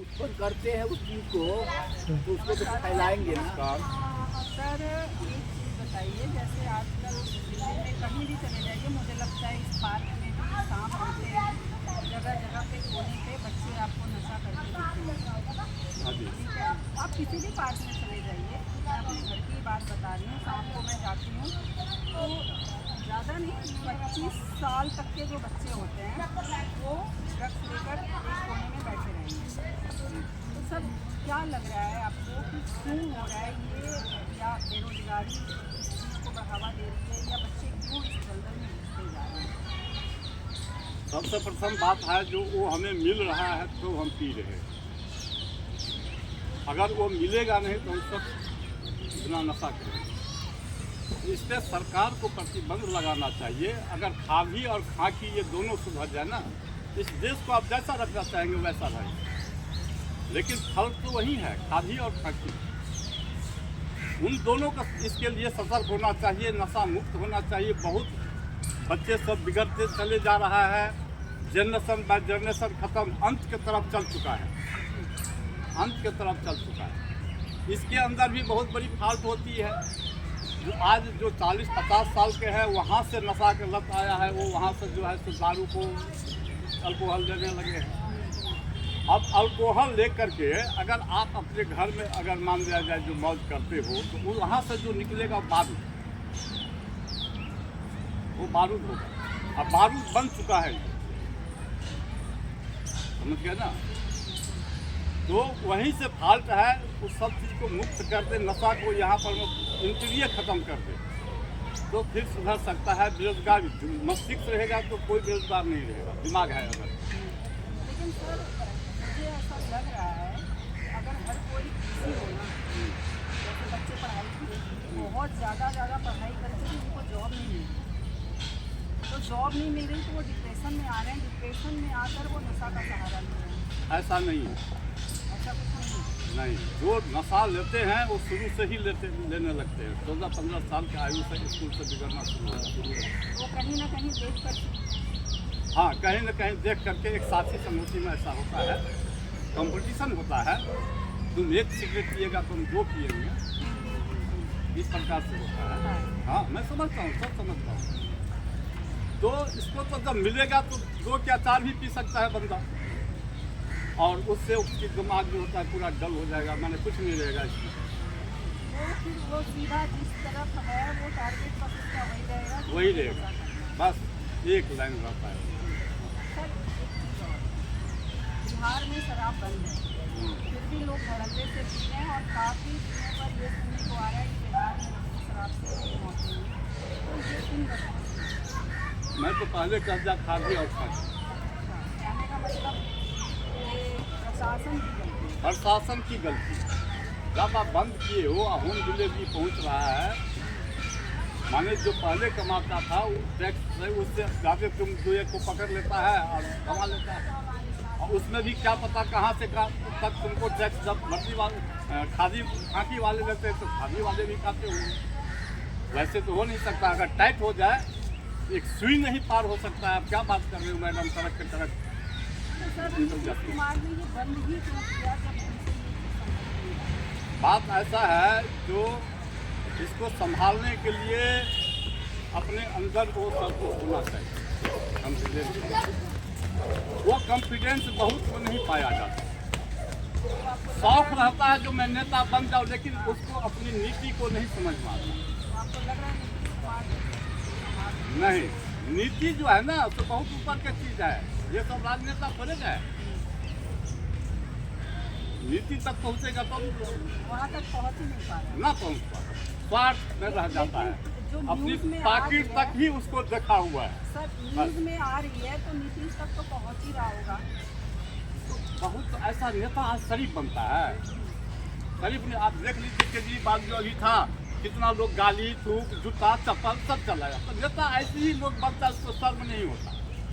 उत्पन्न करते हैं उस चीज को, तो उसको तो फैलाएंगे ना। सर एक चीज़ बताइए, जैसे आजकल दिल्ली में कहीं भी चले जाइए, मुझे लगता है इस पार्क में भी सांप होते हैं, जगह जगह पे कोने पे बच्चे आपको नशा करते दिखते हैं। ठीक है, आप किसी भी पार्क में चले जाइए, मैं अपने घर की बात बता रही हूँ, शाम को मैं जाती हूँ तो ज़्यादा नहीं 25 साल तक के जो बच्चे होते हैं वो ड्रग्स लेकर एक कोने में बैठे रहेंगे। तो सर क्या लग रहा है आपको कि क्यों हो रहा है ये, या बेरोजगारी इस चीज़ को बढ़ावा दे रही है, या बच्चे क्यों इस दलदल में घुसते जा रहे हैं? सबसे प्रथम बात है जो वो हमें मिल रहा है तो हम पी रहे हैं। अगर वो मिलेगा नहीं तो हम सब बिना नशा करेंगे। इस पर सरकार को प्रतिबंध लगाना चाहिए। अगर खादी और खाकी ये दोनों सुधर जाए ना, इस देश को आप जैसा रखना चाहेंगे वैसा रहेगा। लेकिन फर्क तो वही है, खादी और खाकी। उन दोनों का इसके लिए सतर्क होना चाहिए, नशा मुक्त होना चाहिए। बहुत बच्चे सब बिगड़ते चले जा रहा है, जनरेशन बाय जनरेशन खत्म, अंत की तरफ चल चुका है, अंत की तरफ चल चुका है। इसके अंदर भी बहुत बड़ी फॉल्ट होती है। जो आज जो 40-50 साल के हैं वहाँ से नशा के लत आया है, वो वहाँ से जो है सो दारू को अल्कोहल लेने लगे हैं। अब अल्कोहल लेकर के अगर आप अपने घर में अगर मान लिया जाए जो मौज करते हो, तो वो वहाँ से जो निकलेगा बारूद, वो बारूद होगा। अब बारूद बन चुका है, समझ गए ना। तो वहीं से फाल्ट है, उस सब चीज़ को मुक्त कर दे, नशा को यहाँ पर इंटीरियर ख़त्म कर दे, तो फिर सुधर सकता है। बेरोजगार मस्तिष्क रहेगा तो कोई बेरोजगार नहीं रहेगा, दिमाग है अगर। लेकिन सर मुझे ऐसा लग रहा है कि अगर हर कोई बिजी हो ना, जैसे बच्चे पढ़ाई बहुत ज़्यादा पढ़ाई करके भी उनको जॉब नहीं मिल रही, तो जॉब नहीं मिल रही तो वो डिप्रेशन में आ रहे हैं, डिप्रेशन में आकर वो नशा का सहारा ले रहे हैं। ऐसा नहीं है, ऐसा कुछ नहीं। जो नशा लेते हैं वो शुरू से ही लेने लगते हैं। 14-15 साल के आयु से स्कूल से बिगड़ना शुरू है। वो कहीं ना कहीं देख कर, हाँ, कहीं ना कहीं देख करके एक साथी संगति में ऐसा होता है, कंपटीशन होता है। तुम एक सिगरेट पिएगा, तुम दो पिएंगे, इस प्रकार से होता है। हाँ, मैं समझता हूँ, सब समझता हूँ। तो इसको तो जब मिलेगा तो 2 या 4 भी पी सकता है बंदा, और उससे उसकी दिमाग जो होता है पूरा डल हो जाएगा, मैंने कुछ नहीं रहेगा इसमें। वो सीधा जिस तरफ है वो टारगेट पर उसका वही रहेगा, वही रहेगा, बस एक लाइन रहता है। सर एक चीज़ और, बिहार में शराब बंद है, फिर भी लोग धड़ल्ले से पी रहे हैं, और काफ़ी दिनों पर ये सुनने को आ रहा है कि बिहार में शराब से मौतें हुई। तो ये इन वजहों से, मैं तो पहले कब्जा खादी और खादी। कहने का मतलब ये प्रशासन की गलती है। प्रशासन की गलती। जब आप बंद किए हो, होम डिलीवरी पहुंच रहा है, माने जो पहले कमाता था वो टैक्स से उससे ज़्यादा तुम जो एक को पकड़ लेता है और कमा लेता है, और उसमें भी क्या पता कहाँ से कहाँ तक तुमको टैक्स। जब मर्जी वाले खादी खाकी वाले लेते हैं तो खादी वाले भी खाते होंगे। वैसे तो हो नहीं सकता। अगर टाइट हो जाए, एक सुई नहीं पार हो सकता है। आप क्या बात कर रहे हो मैडम, सड़क के सड़क। तो सर नीतीश कुमार ने ये बंद ही क्यों किया जब उनसे ये बात ऐसा है, जो इसको संभालने के लिए अपने अंदर वो सब कुछ होना चाहिए, कॉन्फिडेंस। वो कॉन्फिडेंस बहुत को नहीं पाया जाता। शौक रहता है जो मैं नेता बन जाऊँ, लेकिन उसको अपनी नीति को नहीं समझ में आता। आपको लग रहा है नीतीश कुमार नहीं, नीति जो है ना तो बहुत ऊपर की चीज़ है। ये सब राजनेता थोड़े गए, नीति तक पहुँचेगा तो वहाँ तक पहुँच ही नहीं पा रहा है। ना पहुँच पाता, स्वार्थ में रह जाता है, जो अपनी न्यूज़ में आ पॉकेट रही तक है, ही उसको देखा हुआ है। सर न्यूज़ में आ रही है तो नीतीश तक तो पहुँच ही रहा होगा। बहुत ऐसा नेता आज शरीफ बनता है। शरीफ ने आप देख लीजिए, केजरीवाल जो अभी था, कितना लोग गाली थूक जूता चप्पल सब चलाया। तो नेता ऐसे ही लोग बनता है, उसको शर्म नहीं होता,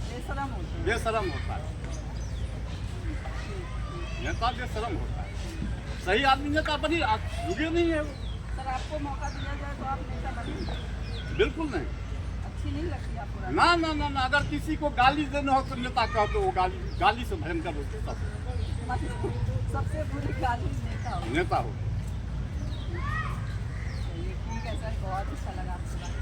बेशरम होते हैं। बेशरम होता है। नेता बेशरम होता है। सही आदमी नेता बनी, जुगे नहीं है वो। सर आपको मौका दिया जाए तो आप नेता बनेंगे? बिल्कुल नहीं। अच्छी नहीं लगती आपको? ना ना ना ना, अगर किसी को गाली देना हो तो नेता कहो तो वो गाली से भयंकर होती है सब। सबसे बुरी गाली नेता हो। नेता हो। चलिए ठीक है सर, बहुत अच्छा लगा आपसे बात